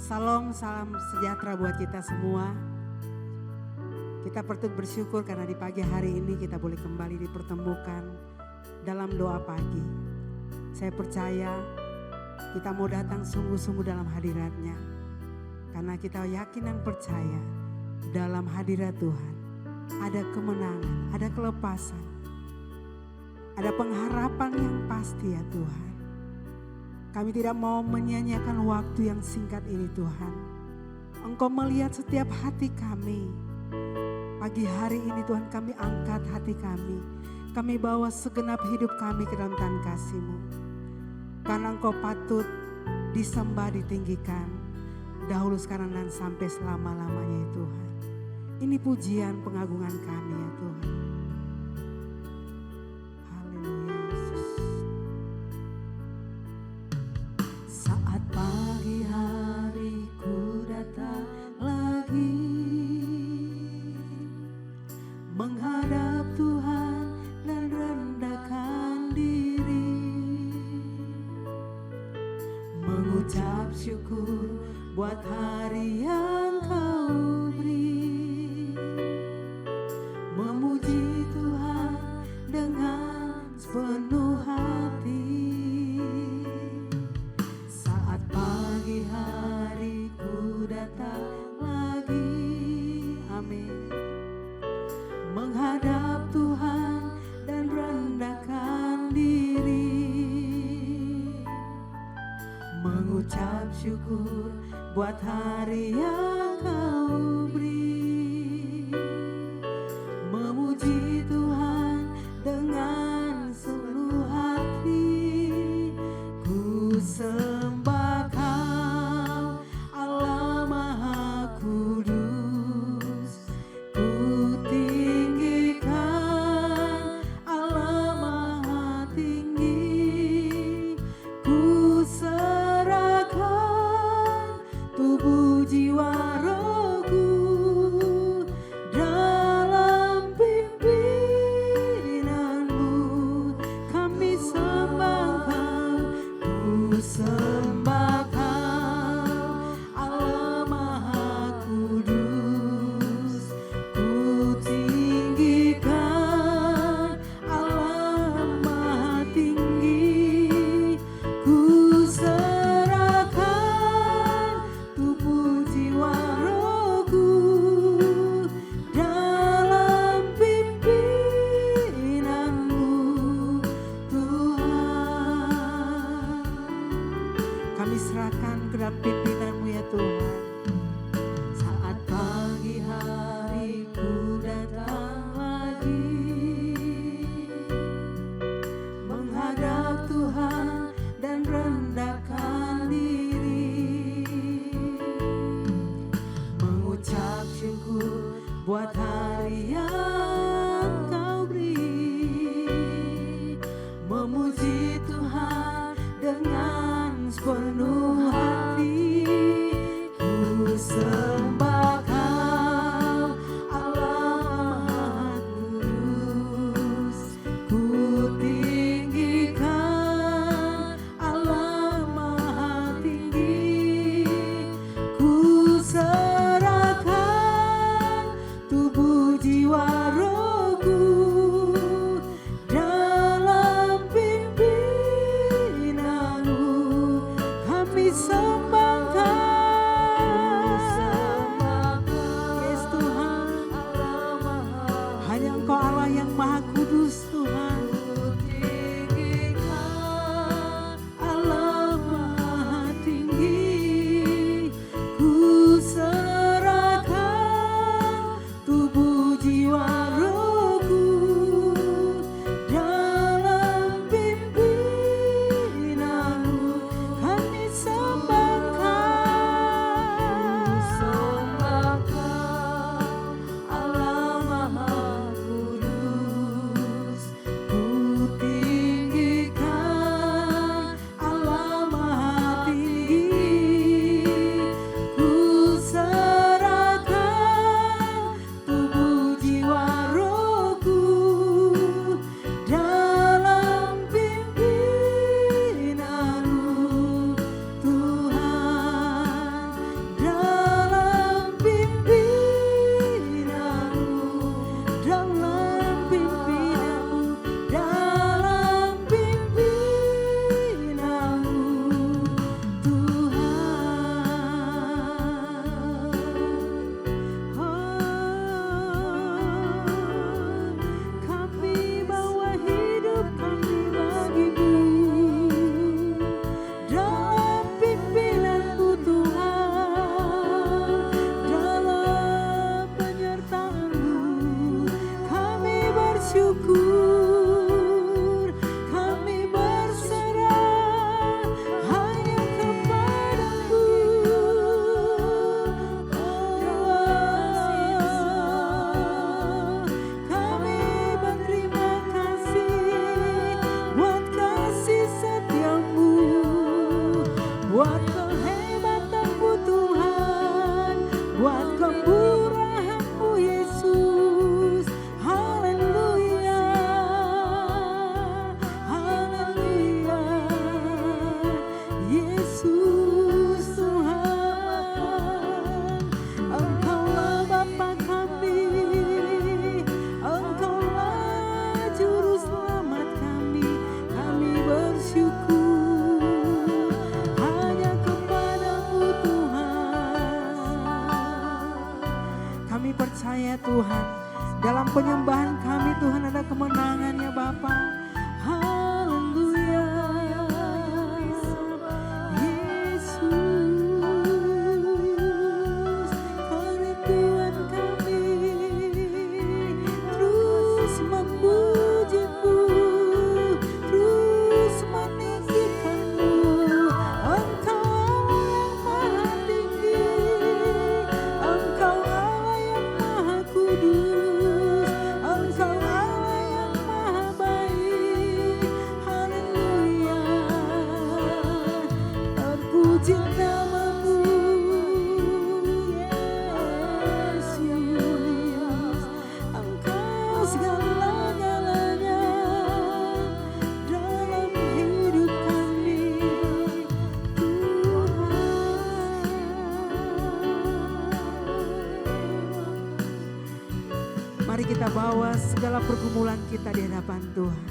Salam sejahtera buat kita semua. Kita patut bersyukur karena di pagi hari ini kita boleh kembali dipertemukan dalam doa pagi. Saya percaya kita mau datang sungguh-sungguh dalam hadirat-Nya. Karena kita yakin dan percaya dalam hadirat Tuhan ada kemenangan, ada kelepasan, ada pengharapan yang pasti ya Tuhan. Kami tidak mau menyia-nyiakan waktu yang singkat ini Tuhan. Engkau melihat setiap hati kami. Pagi hari ini Tuhan kami angkat hati kami. Kami bawa segenap hidup kami ke dalam tangan kasih-Mu. Karena Engkau patut disembah, ditinggikan. Dahulu, sekarang, dan sampai selama-lamanya ya Tuhan. Ini pujian pengagungan kami ya Tuhan. Haleluya Yesus. Saat pagi hari ku datang lagi menghadap Tuhan dan rendahkan diri, mengucap syukur buat hari yang Kau beri, memuji Tuhan dengan sepenuh hati. Saat pagi hari ku datang lagi, amin, menghadap Tuhan dan rendahkan diri, mengucap syukur buat hari yang Kau beri, memuji Tuhan dengan seluruh hati. Ku sembah Kau Allah Maha Kudus, ku tinggikan Allah Maha Tinggi, ku serahkan tubuh jiwa rohku dalam pimpinanmu. Kami sembah Kau, ku sembah Kau Allah Maha Kudus, ku tinggikan Allah Maha Tinggi, ku serahkan tubuh jiwa rohku dalam pimpinanmu Tuhan. Kami serahkan ke dalam pimpinanmu ya Tuhan. Saat pagi hari ku datang lagi menghadap Tuhan dan rendahkan diri, mengucap syukur buat hari yang Kau beri, memuji Tuhan dengan sepenuh hati. Ku kita bawa segala pergumulan kita di hadapan Tuhan.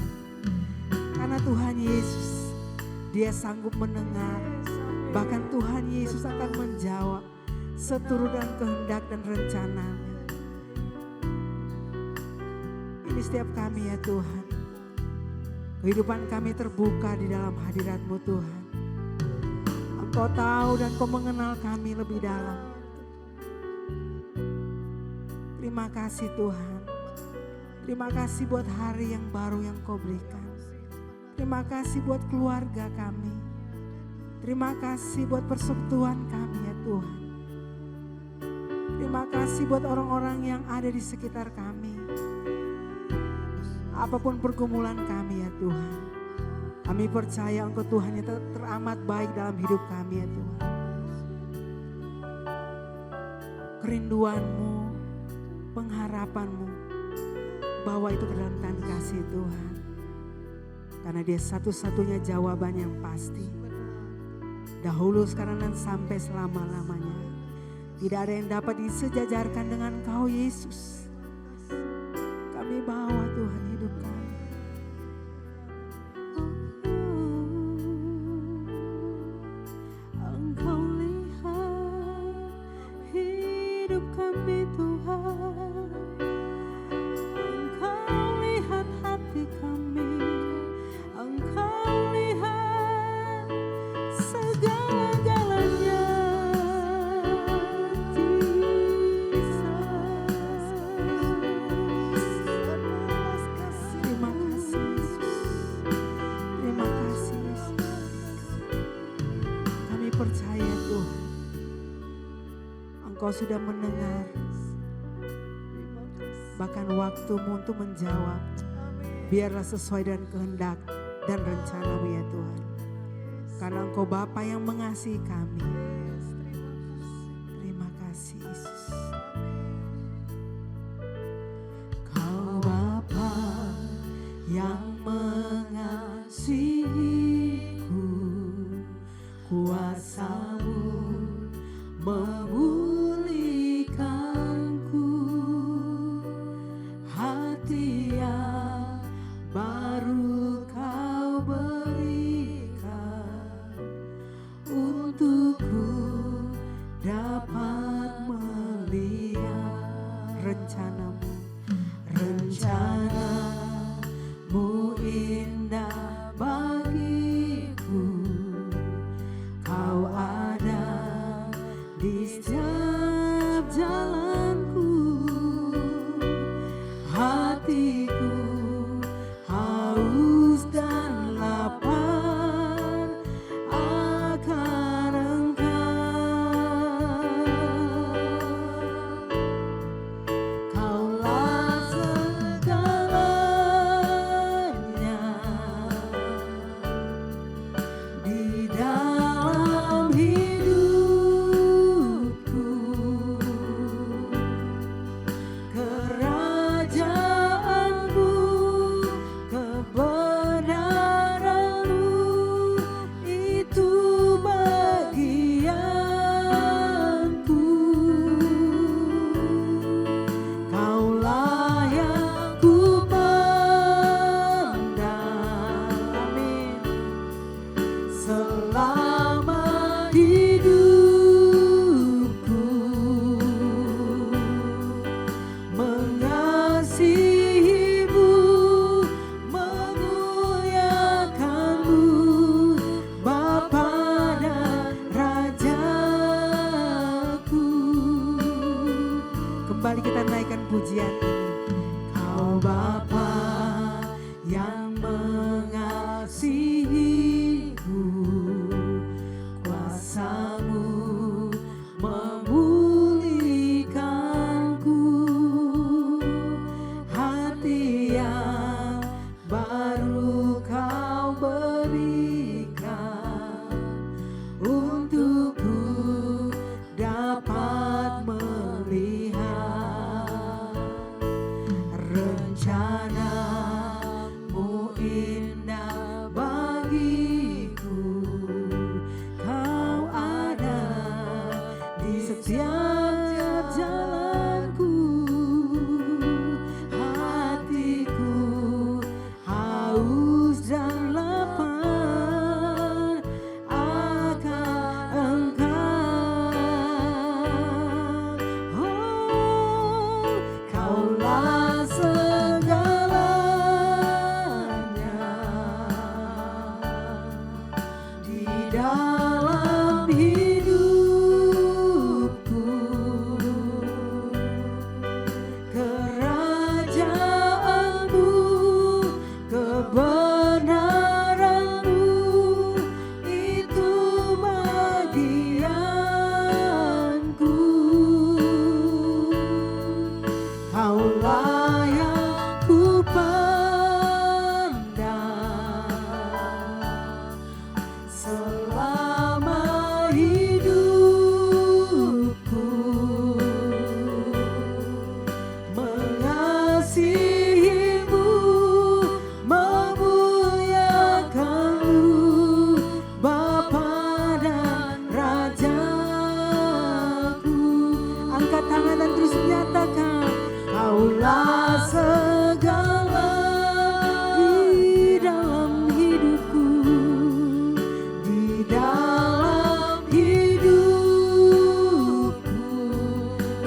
Karena Tuhan Yesus, Dia sanggup mendengar. Bahkan Tuhan Yesus akan menjawab seturut dengan kehendak dan rencana-Nya. Ini setiap kami ya Tuhan. Kehidupan kami terbuka di dalam hadirat-Mu Tuhan. Engkau tahu dan Kau mengenal kami lebih dalam. Terima kasih Tuhan. Terima kasih buat hari yang baru yang Kau berikan. Terima kasih buat keluarga kami. Terima kasih buat persekutuan kami ya Tuhan. Terima kasih buat orang-orang yang ada di sekitar kami. Apapun pergumulan kami ya Tuhan, kami percaya Engkau Tuhan yang teramat baik dalam hidup kami ya Tuhan. Kerinduan-Mu, pengharapan-Mu, bawa itu ke dalam tangan kasih Tuhan. Karena Dia satu-satunya jawaban yang pasti. Dahulu, sekarang, dan sampai selama-lamanya. Tidak ada yang dapat disejajarkan dengan Kau Yesus. Kami bawa Tuhan hidup kami. Engkau lihat hidup kami Tuhan. Engkau lihat hati kami. Engkau lihat segala-galanya. Terima kasih Yesus. Terima kasih Yesus. Kami percaya Tuhan, Engkau sudah mendengar. Bahkan waktu-Mu untuk menjawab, biarlah sesuai dengan kehendak dan rencana-Mu ya Tuhan. Karena Engkau Bapa yang mengasihi kami. Terima kasih Yesus. Kau Bapa yang mengasihiku, kuasa-Mu memulihkanku, hati yang baru Kau berikan, untukku dapat melihat rencana-Mu. Rencana-Mu indah bagiku, Kau ada di setiap jalanku. Hatiku haus dan lapar akan Engkau. Kaulah segalanya di dalam hidupku. Kerajaanmu, kebenaranmu, itu bagianku. Kaulah yang ku pandang, amin, selama hidupku. Mengasihimu, memuliakanmu, Bapa dan Rajaku. Kembali kita naikkan pujian ini. Kau Bapa yang mengasihiku, kuasa-Mu memulihkanku, hati yang baru Kau berikan, untukku dapat melihat rencana-Mu indah bagiku. Kau ada di setiap jalanku. dalam hidupku. Kerajaanmu, kebenaranmu, itu bagianku. Kaulah yang ku pandang selama hidupku. Mengasihimu, memuliakanmu, Bapa dan Rajaku. Angkat tangan dan terus menyatakan, Kaulah segala di dalam hidupku, di dalam hidupku.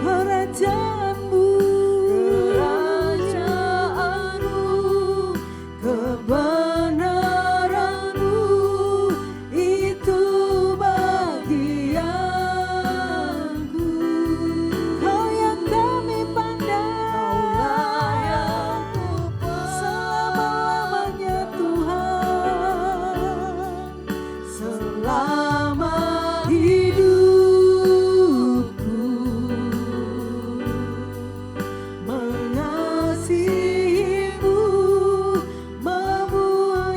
Kerajaanmu, kebenaranmu, itu bagianku. Kau yang kami pandang selama-lamanya Tuhan, selama hidupku. Mengasihimu, memuliakanmu,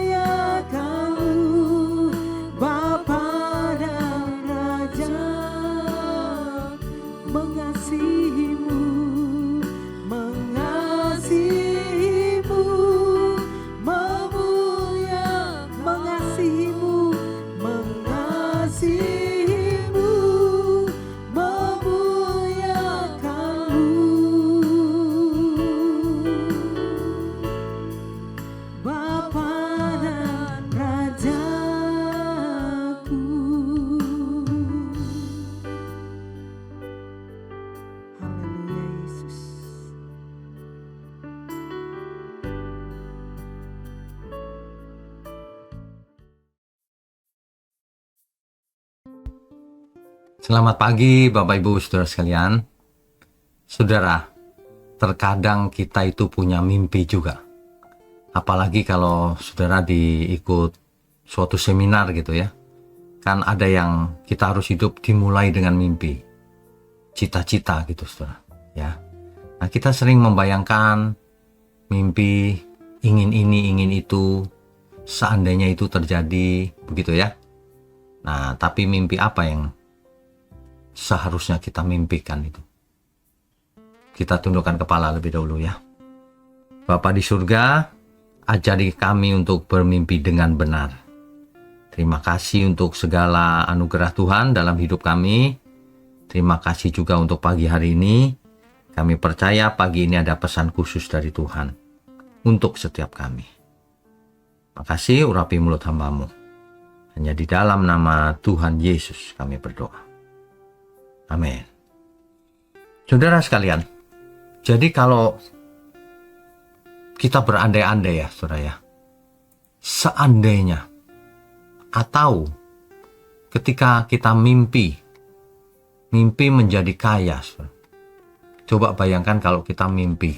Bapa dan Raja. Mengasihimu, mengasihimu, mengasihimu, mengasihimu, memuliakanmu, Bapa dan Rajaku. Haleluya Yesus. Selamat pagi Bapak Ibu Saudara sekalian. Saudara, terkadang kita itu punya mimpi juga. Apalagi kalau saudara diikut suatu seminar gitu ya. Kan ada yang kita harus hidup dimulai dengan mimpi. Cita-cita gitu saudara. Ya. Nah kita sering membayangkan mimpi, ingin ini, ingin itu. Seandainya itu terjadi, begitu ya. Nah tapi mimpi apa yang seharusnya kita mimpikan itu? Kita tundukkan kepala lebih dahulu ya. Bapa di surga, ajari kami untuk bermimpi dengan benar. Terima kasih untuk segala anugerah Tuhan dalam hidup kami. Terima kasih juga untuk pagi hari ini. Kami percaya pagi ini ada pesan khusus dari Tuhan untuk setiap kami. Makasih urapi mulut hamba-Mu. Hanya di dalam nama Tuhan Yesus kami berdoa. Amin. Saudara sekalian, jadi kalau kita berandai-andai ya saudara ya, seandainya atau ketika kita mimpi menjadi kaya, saudara. Coba bayangkan kalau kita mimpi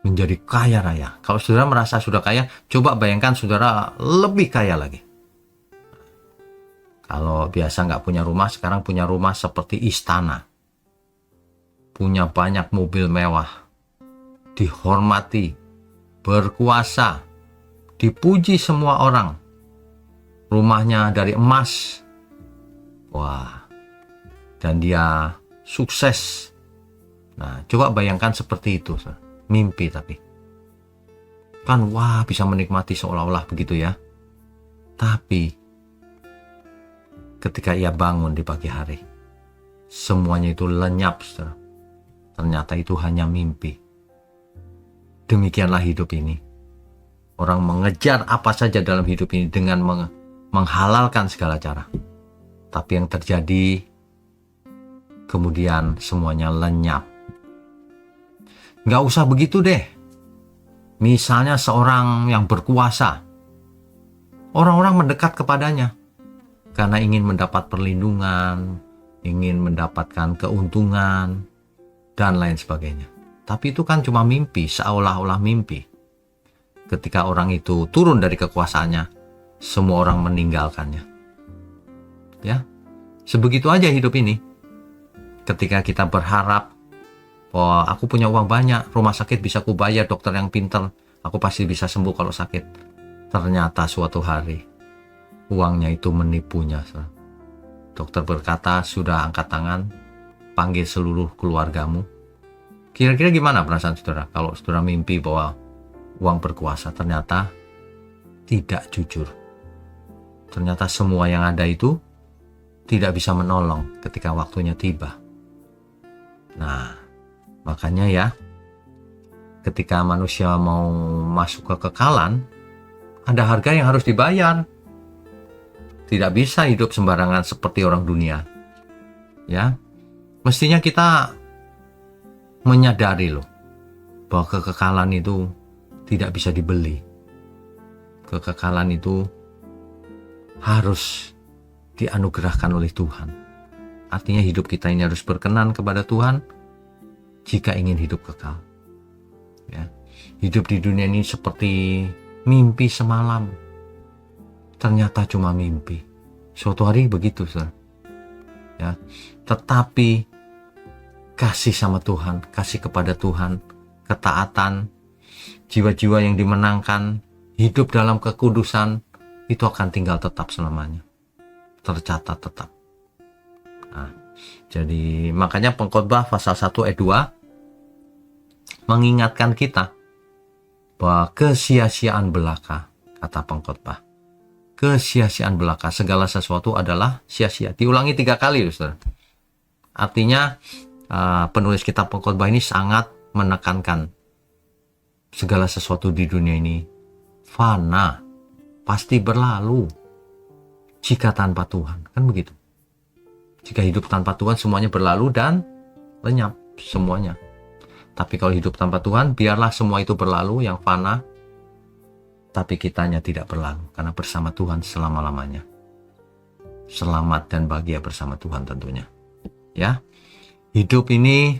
menjadi kaya raya. Kalau saudara merasa sudah kaya, coba bayangkan saudara lebih kaya lagi. Kalau biasa nggak punya rumah, sekarang punya rumah seperti istana. Punya banyak mobil mewah. Dihormati, berkuasa, dipuji semua orang. Rumahnya dari emas. Wah, dan dia sukses. Nah, coba bayangkan seperti itu. Mimpi tapi. Kan wah bisa menikmati seolah-olah begitu ya. Tapi ketika ia bangun di pagi hari, semuanya itu lenyap, saudara. Ternyata itu hanya mimpi. Demikianlah hidup ini. Orang mengejar apa saja dalam hidup ini dengan menghalalkan segala cara. Tapi yang terjadi, kemudian semuanya lenyap. Nggak usah begitu deh. Misalnya seorang yang berkuasa. Orang-orang mendekat kepadanya. karena ingin mendapat perlindungan, ingin mendapatkan keuntungan, dan lain sebagainya. Tapi itu kan cuma mimpi, seolah-olah mimpi. Ketika orang itu turun dari kekuasaannya, semua orang meninggalkannya. Ya, sebegitu aja hidup ini. Ketika kita berharap, wah, aku punya uang banyak, rumah sakit bisa kubayar, dokter yang pintar, aku pasti bisa sembuh kalau sakit. Ternyata suatu hari, uangnya itu menipunya. Dokter berkata, sudah angkat tangan, panggil seluruh keluargamu. Kira-kira gimana perasaan saudara kalau saudara mimpi bahwa uang berkuasa? Ternyata tidak jujur. Ternyata semua yang ada itu tidak bisa menolong ketika waktunya tiba. Nah, makanya ya, ketika manusia mau masuk ke kekekalan, ada harga yang harus dibayar. Tidak bisa hidup sembarangan seperti orang dunia. Ya, mestinya kita menyadari loh bahwa kekekalan itu tidak bisa dibeli. Kekekalan itu harus dianugerahkan oleh Tuhan. Artinya hidup kita ini harus berkenan kepada Tuhan jika ingin hidup kekal. Ya. Hidup di dunia ini seperti mimpi semalam. Ternyata cuma mimpi. Suatu hari begitu, saudara. Ya. Tetapi kasih sama Tuhan, kasih kepada Tuhan, ketaatan, jiwa-jiwa yang dimenangkan, hidup dalam kekudusan, itu akan tinggal tetap selamanya. Tercatat tetap. Nah, jadi makanya Pengkhotbah pasal 1 ayat 2 mengingatkan kita bahwa kesia-siaan belaka, kata Pengkhotbah. Kesia-siaan belaka, segala sesuatu adalah sia-sia. Diulangi 3 kali, saudara. Artinya penulis kitab Pengkhotbah ini sangat menekankan segala sesuatu di dunia ini fana, pasti berlalu jika tanpa Tuhan. Kan begitu. Jika hidup tanpa Tuhan semuanya berlalu dan lenyap semuanya. Tapi kalau hidup tanpa Tuhan, biarlah semua itu berlalu yang fana, tapi kitanya tidak berlalu karena bersama Tuhan selama-lamanya. Selamat dan bahagia bersama Tuhan tentunya. Ya. Hidup ini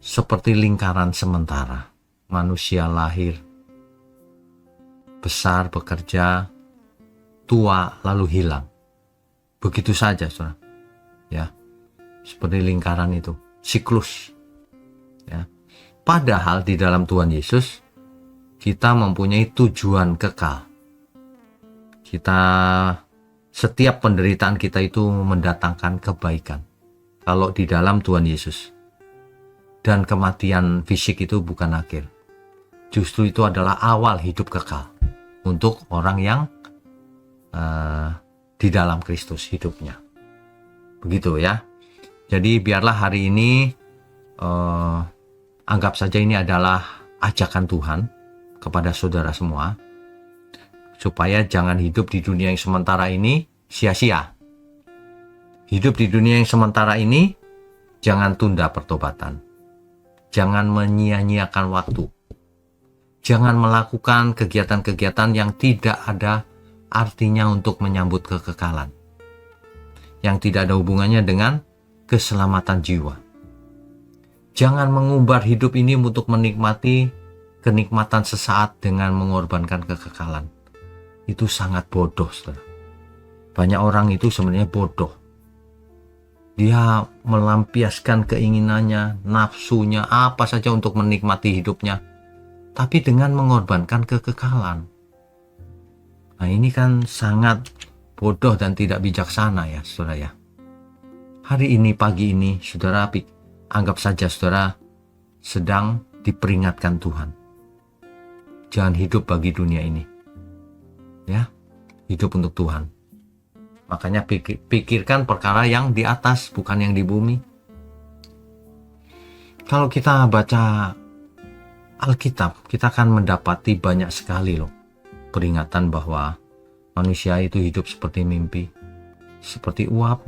seperti lingkaran sementara. Manusia lahir, besar, bekerja, tua, lalu hilang. Begitu saja, saudara. Ya, seperti lingkaran itu, siklus. Ya. Padahal di dalam Tuhan Yesus, kita mempunyai tujuan kekal. Setiap penderitaan kita itu mendatangkan kebaikan. Kalau di dalam Tuhan Yesus. Dan kematian fisik itu bukan akhir. Justru itu adalah awal hidup kekal. Untuk orang yang di dalam Kristus hidupnya. Begitu ya. Jadi biarlah hari ini anggap saja ini adalah ajakan Tuhan kepada saudara semua. Supaya jangan hidup di dunia yang sementara ini sia-sia. Hidup di dunia yang sementara ini, jangan tunda pertobatan. Jangan menyia-nyiakan waktu. Jangan melakukan kegiatan-kegiatan yang tidak ada artinya untuk menyambut kekekalan. Yang tidak ada hubungannya dengan keselamatan jiwa. Jangan mengumbar hidup ini untuk menikmati kenikmatan sesaat dengan mengorbankan kekekalan. Itu sangat bodoh, saudara. Banyak orang itu sebenarnya bodoh. Dia melampiaskan keinginannya, nafsunya, apa saja untuk menikmati hidupnya. Tapi dengan mengorbankan kekekalan. Nah ini kan sangat bodoh dan tidak bijaksana ya saudara ya. Hari ini, pagi ini, saudara anggap saja saudara sedang diperingatkan Tuhan. Jangan hidup bagi dunia ini. Ya, hidup untuk Tuhan. Makanya pikirkan perkara yang di atas, bukan yang di bumi. Kalau kita baca Alkitab, kita akan mendapati banyak sekali loh peringatan bahwa manusia itu hidup seperti mimpi, seperti uap,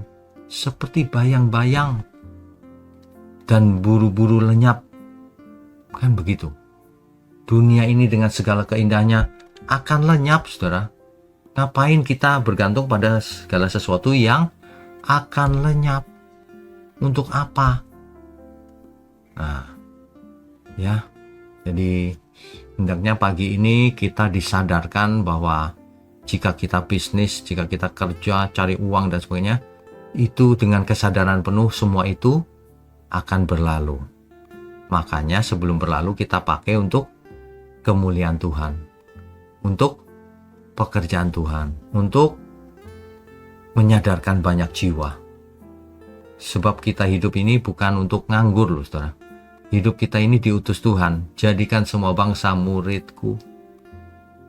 seperti bayang-bayang, dan buru-buru lenyap. Kan begitu. Dunia ini dengan segala keindahannya akan lenyap, saudara. Ngapain kita bergantung pada segala sesuatu yang akan lenyap? Untuk apa? Nah, ya. Jadi hendaknya pagi ini kita disadarkan bahwa jika kita bisnis, jika kita kerja, cari uang dan sebagainya, itu dengan kesadaran penuh semua itu akan berlalu. Makanya sebelum berlalu kita pakai untuk kemuliaan Tuhan, untuk pekerjaan Tuhan, untuk menyadarkan banyak jiwa. Sebab kita hidup ini bukan untuk nganggur loh saudara. Hidup kita ini diutus Tuhan, jadikan semua bangsa muridku.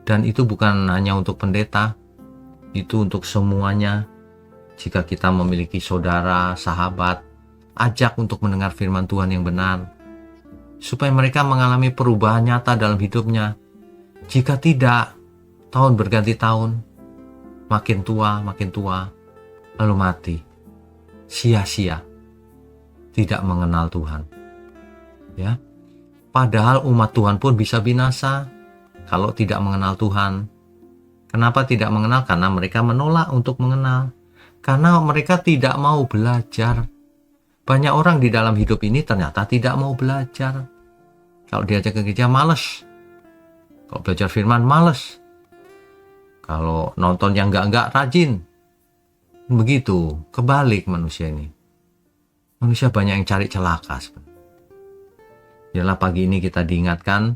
Dan itu bukan hanya untuk pendeta, itu untuk semuanya. Jika kita memiliki saudara, sahabat, ajak untuk mendengar firman Tuhan yang benar, supaya mereka mengalami perubahan nyata dalam hidupnya. Jika tidak, tahun berganti tahun, makin tua, lalu mati. Sia-sia, tidak mengenal Tuhan. Ya, padahal umat Tuhan pun bisa binasa kalau tidak mengenal Tuhan. Kenapa tidak mengenal? Karena mereka menolak untuk mengenal. Karena mereka tidak mau belajar. Banyak orang di dalam hidup ini ternyata tidak mau belajar. Kalau diajak ke gereja males. Kalau belajar firman males. Kalau nonton yang enggak rajin. Begitu, kebalik manusia ini. Manusia banyak yang cari celaka sebenarnya. Yalah pagi ini kita diingatkan,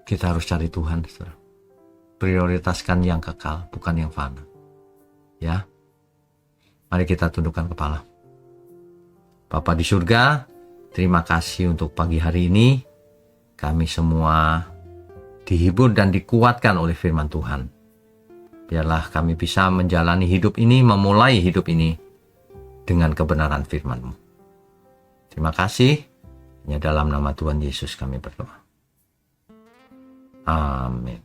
kita harus cari Tuhan. Saudara. Prioritaskan yang kekal, bukan yang fana. Ya, mari kita tundukkan kepala. Bapa di surga, terima kasih untuk pagi hari ini. Kami semua dihibur dan dikuatkan oleh firman Tuhan. Biarlah kami bisa menjalani hidup ini, memulai hidup ini dengan kebenaran firman-Mu. Terima kasih. Hanya dalam nama Tuhan Yesus kami berdoa. Amin.